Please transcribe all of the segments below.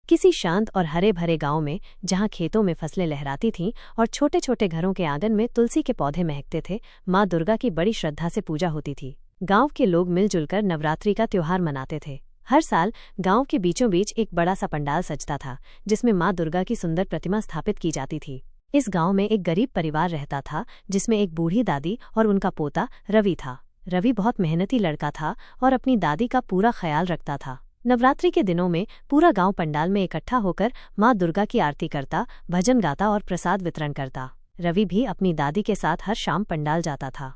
किसी शांत और हरे भरे गांव में, जहां खेतों में फसलें लहराती थीं और छोटे छोटे घरों के आंगन में तुलसी के पौधे महकते थे, माँ दुर्गा की बड़ी श्रद्धा से पूजा होती थी। गांव के लोग मिलजुल कर नवरात्रि का त्योहार मनाते थे। हर साल गांव के बीचों बीच एक बड़ा सा पंडाल सजता था, जिसमें माँ दुर्गा की सुंदर प्रतिमा स्थापित की जाती थी। इस गांव में एक गरीब परिवार रहता था, जिसमें एक बूढ़ी दादी और उनका पोता रवि था। रवि बहुत मेहनती लड़का था और अपनी दादी का पूरा ख्याल रखता था। नवरात्रि के दिनों में पूरा गांव पंडाल में इकट्ठा होकर माँ दुर्गा की आरती करता, भजन गाता और प्रसाद वितरण करता। रवि भी अपनी दादी के साथ हर शाम पंडाल जाता था।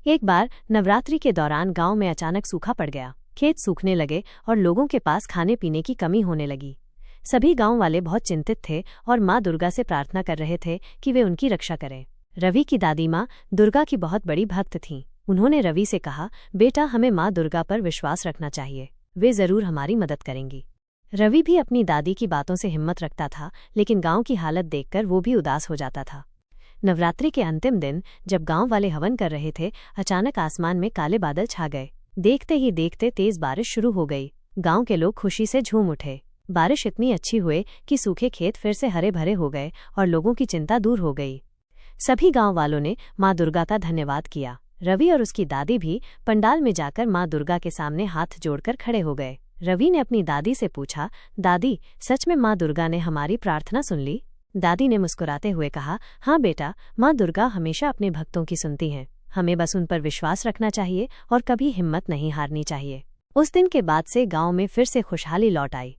एक बार नवरात्रि के दौरान गांव में अचानक सूखा पड़ गया। खेत सूखने लगे और लोगों के पास खाने पीने की कमी होने लगी। सभी गांव वाले बहुत चिंतित थे और माँ दुर्गा से प्रार्थना कर रहे थे कि वे उनकी रक्षा करें। रवि की दादी माँ दुर्गा की बहुत बड़ी भक्त थीं। उन्होंने रवि से कहा, बेटा, हमें माँ दुर्गा पर विश्वास रखना चाहिए, वे जरूर हमारी मदद करेंगी। रवि भी अपनी दादी की बातों से हिम्मत रखता था, लेकिन गांव की हालत देखकर वो भी उदास हो जाता था। नवरात्रि के अंतिम दिन जब गांव वाले हवन कर रहे थे, अचानक आसमान में काले बादल छा गए। देखते ही देखते तेज बारिश शुरू हो गई। गांव के लोग खुशी से झूम उठे। बारिश इतनी अच्छी हुई कि सूखे खेत फिर से हरे भरे हो गए और लोगों की चिंता दूर हो गई। सभी गांव वालों ने माँ दुर्गा का धन्यवाद किया। रवि और उसकी दादी भी पंडाल में जाकर माँ दुर्गा के सामने हाथ जोड़कर खड़े हो गए। रवि ने अपनी दादी से पूछा, दादी, सच में माँ दुर्गा ने हमारी प्रार्थना सुन ली? दादी ने मुस्कुराते हुए कहा, हाँ बेटा, माँ दुर्गा हमेशा अपने भक्तों की सुनती हैं। हमें बस उन पर विश्वास रखना चाहिए और कभी हिम्मत नहीं हारनी चाहिए। उस दिन के बाद से गांव में फिर से खुशहाली लौट आई।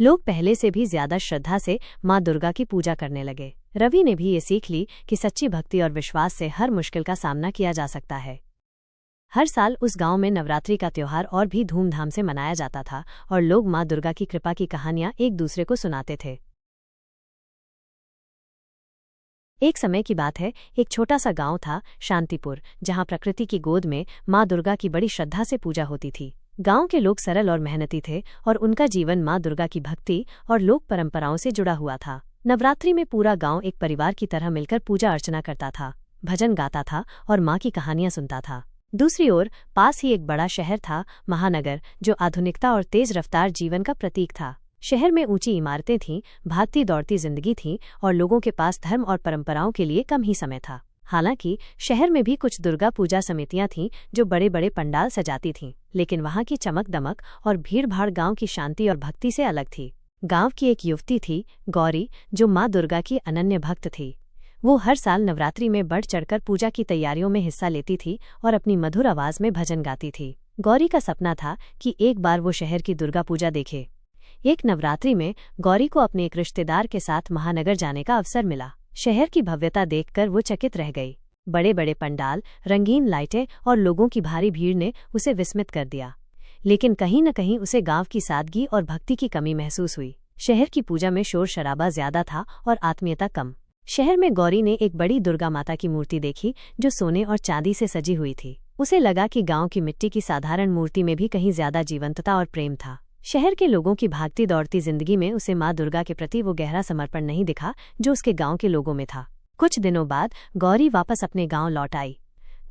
लोग पहले से भी ज्यादा श्रद्धा से माँ दुर्गा की पूजा करने लगे। रवि ने भी ये सीख ली कि सच्ची भक्ति और विश्वास से हर मुश्किल का सामना किया जा सकता है। हर साल उस गांव में नवरात्रि का त्योहार और भी धूमधाम से मनाया जाता था और लोग माँ दुर्गा की कृपा की कहानियां एक दूसरे को सुनाते थे। एक समय की बात है, एक छोटा सा गांव था, शांतिपुर, जहां प्रकृति की गोद में माँ दुर्गा की बड़ी श्रद्धा से पूजा होती थी। गांव के लोग सरल और मेहनती थे और उनका जीवन माँ दुर्गा की भक्ति और लोक परंपराओं से जुड़ा हुआ था। नवरात्रि में पूरा गांव एक परिवार की तरह मिलकर पूजा अर्चना करता था, भजन गाता था और माँ की कहानियां सुनता था। दूसरी ओर पास ही एक बड़ा शहर था, महानगर, जो आधुनिकता और तेज रफ्तार जीवन का प्रतीक था। शहर में ऊंची इमारतें थीं, भागती दौड़ती जिंदगी थी और लोगों के पास धर्म और परंपराओं के लिए कम ही समय था। हालांकि शहर में भी कुछ दुर्गा पूजा समितियां थीं जो बड़े बड़े पंडाल सजाती थीं, लेकिन वहां की चमक दमक और भीड़-भाड़ गांव की शांति और भक्ति से अलग थी। गांव की एक युवती थी, गौरी, जो माँ दुर्गा की अनन्य भक्त थी। वो हर साल नवरात्रि में बढ़ चढ़कर पूजा की तैयारियों में हिस्सा लेती थी और अपनी मधुर आवाज में भजन गाती थी। गौरी का सपना था कि एक बार वो शहर की दुर्गा पूजा देखे। एक नवरात्रि में गौरी को अपने एक रिश्तेदार के साथ महानगर जाने का अवसर मिला। शहर की भव्यता देखकर वो चकित रह गई। बड़े बड़े पंडाल, रंगीन लाइटें और लोगों की भारी भीड़ ने उसे विस्मित कर दिया। लेकिन कहीं न कहीं उसे गांव की सादगी और भक्ति की कमी महसूस हुई। शहर की पूजा में शोर शराबा ज्यादा था और आत्मीयता कम। शहर में गौरी ने एक बड़ी दुर्गा माता की मूर्ति देखी जो सोने और चांदी से सजी हुई थी। उसे लगा कि गांव की मिट्टी की साधारण मूर्ति में भी कहीं ज्यादा जीवंतता और प्रेम था। शहर के लोगों की भागती दौड़ती जिंदगी में उसे माँ दुर्गा के प्रति वो गहरा समर्पण नहीं दिखा जो उसके गांव के लोगों में था। कुछ दिनों बाद गौरी वापस अपने गांव लौट आई।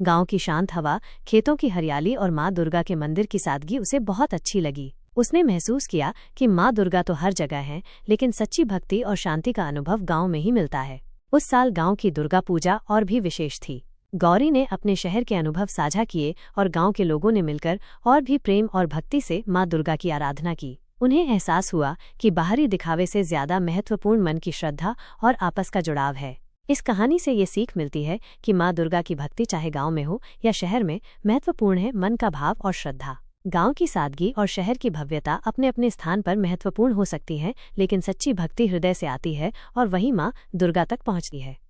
गांव की शांत हवा, खेतों की हरियाली और माँ दुर्गा के मंदिर की सादगी उसे बहुत अच्छी लगी। उसने महसूस किया कि माँ दुर्गा तो हर जगह है, लेकिन सच्ची भक्ति और शांति का अनुभव गांव में ही मिलता है। उस साल गांव की दुर्गा पूजा और भी विशेष थी। गौरी ने अपने शहर के अनुभव साझा किए और गांव के लोगों ने मिलकर और भी प्रेम और भक्ति से माँ दुर्गा की आराधना की। उन्हें एहसास हुआ कि बाहरी दिखावे से ज्यादा महत्वपूर्ण मन की श्रद्धा और आपस का जुड़ाव है। इस कहानी से ये सीख मिलती है कि माँ दुर्गा की भक्ति चाहे गांव में हो या शहर में, महत्वपूर्ण है मन का भाव और श्रद्धा। गांव की सादगी और शहर की भव्यता अपने अपने स्थान पर महत्वपूर्ण हो सकती है, लेकिन सच्ची भक्ति हृदय से आती है और वही माँ दुर्गा तक पहुँचती है।